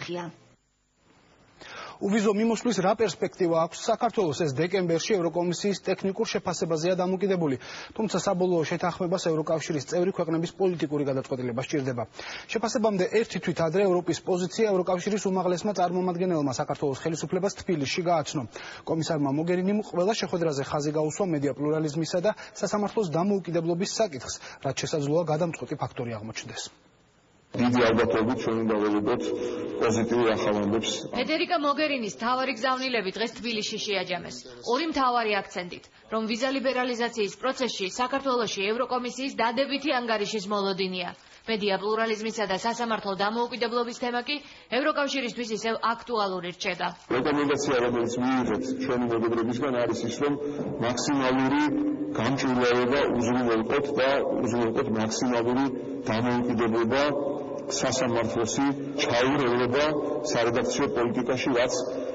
ღია. uvizო მიმოსვლის რა პერსპექტივა აქვს საქართველოს ეს დეკემბერში ევროკომისიის ტექნიკურ შეფასებაზეა დამოკიდებული, თუმცა საბოლოო შეთანხმებას ევროკავშირის წევრი ქვეყნების პოლიტიკური გადაწყვეტილება სჭირდება. შეფასებამდე ერთი თვით ადრე ევროპის პოზიცია ევროკავშირის უმაღლესმა წარმომადგენელმა საქართველოს ხელისუფლებას თბილისში გააცნო. კომისარმა მოგერინიმ ყველა შეხვედრაზე ხაზი გაუსვა მედია პლურალიზმისა და სასამართლოს დამოუკიდებლობის საკითხს, რაც შესაძლოა გადამწყვეტი ფაქტორი აღმოჩნდეს. დიდი ალბათობით ჩვენ უნდა ვიღებოთ პოზიტიურ ახალამებს. ფედერიკა მოგერინის მთავარი გზავნილები დღეს თბილისში შეაჯამეს. ორი მთავარი აქცენტით, რომ ვიზა ლიბერალიზაციის პროცესში საქართველოში ევროკომისიის დადებითი ანგარიშის მოლოდინია. მედია პლურალიზმისა და სასამართლო დამოუკიდებლობის თემა კი ევროკავშირისთვის ისევ აქტუალური რჩება. რეკომენდაცია, რომელიც მიიღეთ ჩვენი მეგობრებისგან, არის ის, რომ მაქსიმალური გამჭვირვალება უზრუნველყოთ და უზრუნველყოთ მაქსიმალური დამოუკიდებლობა სასამართლოსი ჩაურევლება სარედაქციო პოლიტიკაში, რაც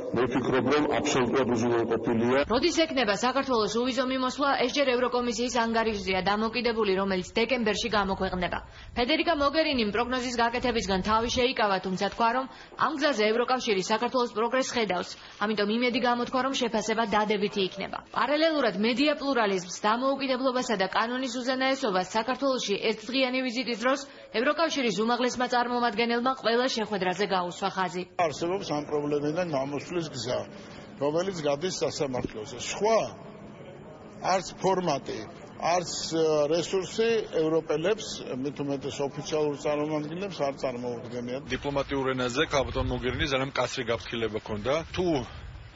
მე ვფიქრობ, რომ აბსოლუტურად უზრუნველყოფილია. როდის ექნება საქართველოს uvizო მიმოსვლა, ეს ჯერ ევროკომისიის ანგარიშზეა დამოკიდებული, რომელიც დეკემბერში გამოქვეყნდება. ფედერიკა მოგერინიმ პროგნოზის გაკეთებისგან თავი შეიკავა, თუმცა თქვა, რომ ამ გზაზე ევროკავშირი საქართველოს პროგრესს ხედავს, ამიტომ იმედი გამოთქვა, რომ შეფასება დადებითი იქნება. პარალელურად მედია პლურალიზმს, დამოუკიდებლობასა და კანონის უზენაესობას საქართველოში ერთდღიანი ვიზიტის დროს ევროკავშირის უმაღლესმა წარმომადგენელმა ყველა შეხვედრაზე გაუსვა ხაზი. არსებობს ამ პრობლემიდან გამოსვლის გზა, რომელიც გადის სასამართლოზე. სხვა არც ფორმატი, არც რესურსი ევროპელებს, მით უმეტეს ოფიციალურ წარმომადგენლებს არ წარმოუდგენიათ. დიპლომატიურ ენაზე კაპიტან მოგერინის ძალიან მკაცრი გაფრთხილება ჰქონდა. თუ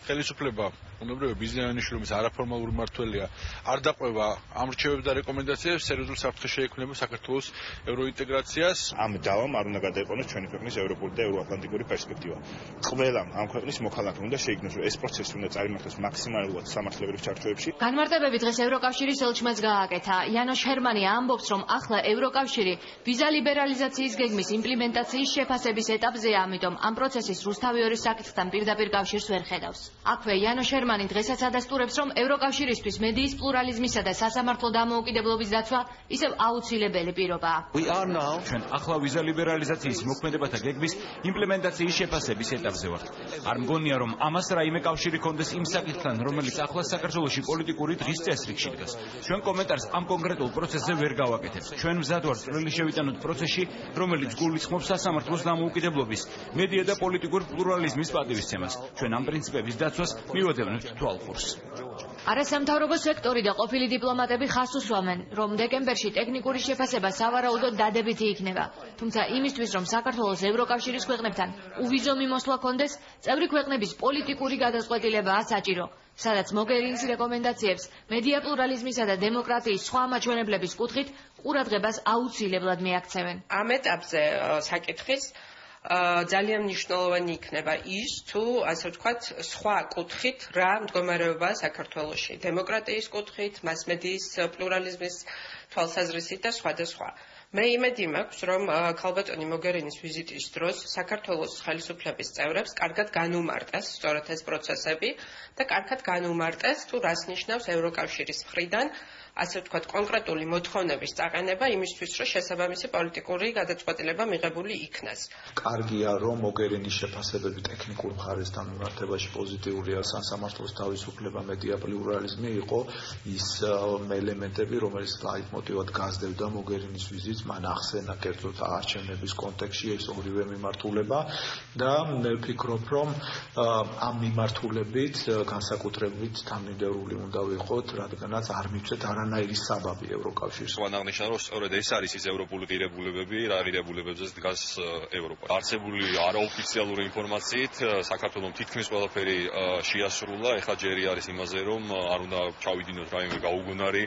ხელისუფლება უნებრივია ბიზნესიანიშვილ, რომელიც არაფორმალური მმართველია, არ დაყვება ამ რჩევებს და რეკომენდაციებს, სერიოზულ საფრთხეს შეექმნება საქართველოს ევროინტეგრაციას. ამ დავამ არ უნდა გადაეყონოს ჩვენი ქვეყნის ევროპული და ევროატლანტიკური პერსპექტივა. ყველა ამ ქვეყნის მოქალაქე უნდა შეიგნოს, რომ ეს პროცესი უნდა წარიმართოს მაქსიმალურად სამართლებრივ ჩარჩოებში. განმარტებები დღეს ევროკავშირის ელჩმაც გააკეთა. იანოშ ჰერმანი ამბობს, რომ ახლა ევროკავშირი ვიზა ლიბერალიზაციის გეგმის იმპლემენტაციის შეფასების ეტაპზეა, ამიტომ ამ პროცესის რუსთავი ორის საკითხთან პირდაპირ კავშირს ვერ ხედავს. აქვე იანოშ ჰერმანი დღესაც ადასტურებს, რომ ევროკავშირისთვის მედიის პლურალიზმისა და სასამართლო დამოუკიდებლობის დაცვა ისევ აუცილებელი პირობაა. ჩვენ ახლა ვიზა ლიბერალიზაციის მოქმედებათა გეგმის იმპლემენტაციის შეფასების ეტაპზე ვართ. არ მგონია, რომ ამას რაიმე კავშირი ჰქონდეს იმ საკითხთან, რომელიც ახლა საქართველოში პოლიტიკური დღის წესრიგში დგას. ჩვენ კომენტარს ამ კონკრეტულ პროცესზე ვერ გავაკეთებთ. ჩვენ მზად ვართ წვლილი შევიტანოთ პროცესში, რომელიც გულისხმობს სასამართლოს დამოუკიდებლობის, მედია და პოლიტიკური პლურალიზმის პატივისცემას. ჩვენ ამ პრინციპების დაცვას მივადევნებთ თვალყურს. არასამთავრობო სექტორი და ყოფილი დიპლომატები ხაზს უსვამენ, რომ დეკემბერში ტექნიკური შეფასება სავარაუდოდ დადებითი იქნება. თუმცა იმისთვის, რომ საქართველოს ევროკავშირის ქვეყნებთან uvizო მიმოსვლა ჰქონდეს, წევრი ქვეყნების პოლიტიკური გადაწყვეტილებაა საჭირო, სადაც მოგერინის რეკომენდაციებს მედია პლურალიზმისა და დემოკრატიის სხვა მაჩვენებლების კუთხით ყურადღებას აუცილებლად მიაქცევენ. ამ ეტაპზე საკითხის ძალიან მნიშვნელოვანი იქნება ის, თუ ასე ვთქვათ, სხვა კუთხით რა მდგომარეობაა საქართველოში, დემოკრატიის კუთხით, მასმედიის პლურალიზმის თვალსაზრისით და სხვა. მე იმედი მაქვს, რომ ქალბატონი მოგერინის ვიზიტის დროს საქართველოს ხელისუფლების წევრებს კარგად განუმარტეს სწორედ ეს პროცესები და კარგად განუმარტეს, თუ რას ნიშნავს ევროკავშირის მხრიდან ასე ვთქვათ, კონკრეტული მოთხოვნების წაყენება იმისთვის, რომ შესაბამისი პოლიტიკური გადაწყვეტილება მიღებული იქნას. კარგია, რომ მოგერინის შეფასებები ტექნიკურ მხარესთან მიმართებაში პოზიტიურია, სასამართლოს თავისუფლება, მედია პლურალიზმი იყო ის ელემენტები, რომელიც ლაიტმოტივად გასდევდა მოგერინის ვიზიტს, მან ახსენა კერძოდ არჩევნების კონტექსტში ეს ორივე მიმართულება და მე ვფიქრობ, რომ ამ მიმართულებით განსაკუთრებით თანმიმდევრული უნდა ვიყოთ, რადგანაც არ მივცეთ არანაირი საბაბი ევროკავშირს. აღნიშნა, რომ სწორედ ეს არის ის ევროპული ღირებულებები, რა ღირებულებებზეც დგას ევროპა. არსებული არაოფიციალური ინფორმაციით საქართველოს თითქმის ყველაფერი შეასრულა, ეხლა ჯერი არის იმაზე, რომ არ უნდა ჩავიდინოთ რაიმე გაუგონარი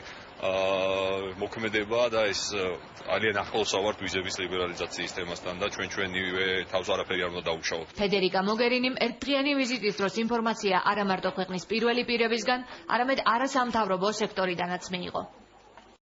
მოქმედება და ეს ძალიან ახლოს ავართ ვიზების ლიბერალიზაციის თემასთან და ჩვენივე თავს არაფერი არ უნდა დაუშავოთ. ფედერიკა მოგერინიმ ერთდღიანი ვიზიტის დროს ინფორმაცია არა მარტო ქვეყნის პირველი პირებისგან, არამედ არასამთავრობო სექტორიდანაც მიიღო.